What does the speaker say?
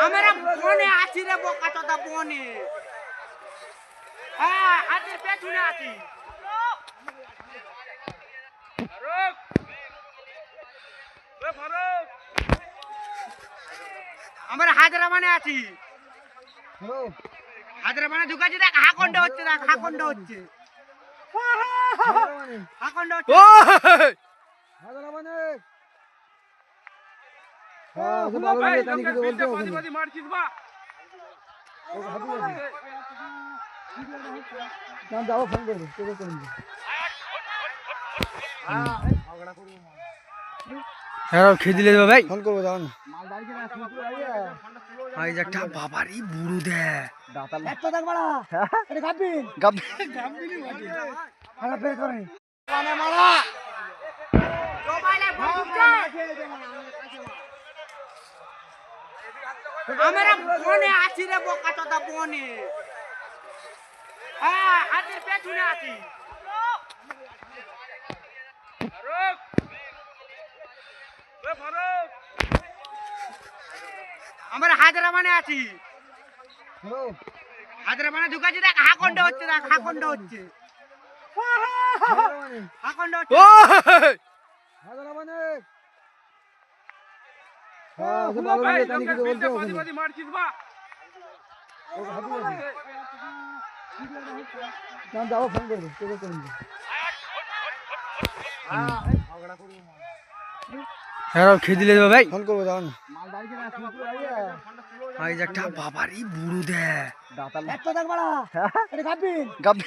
আমরা বনে আছি রে বোকা চোদা বনে। হ্যাঁ হাতের পেছনে আছি। আমরা হায়দ্রাবাদে আছি। হায়দ্রাবাদে ঢুকাচ্ছি দেখ হাকন্ড হচ্ছে দেখ হাকন্ড হচ্ছে। হাকন্ড হচ্ছে। খেয়ে দিলে ভাই ফোন করবো যাও না একটা বাবারই বুড়ো দে আমরা বনে আছি রে বোকা চোদা বনে। হ্যাঁ হাতের পেছনে আছি। আমরা হায়দ্রাবাদে আছি। হায়দ্রাবাদে ঢুকাচ্ছি দেখ হাকন্ড হচ্ছে দেখ হাকন্ড হচ্ছে। হাকন্ড হচ্ছে। যাও ফোন করবো খেয়ে দিলে ভাই ফোন করবো যাও না একটা বাবারই বুড়ো দে গাব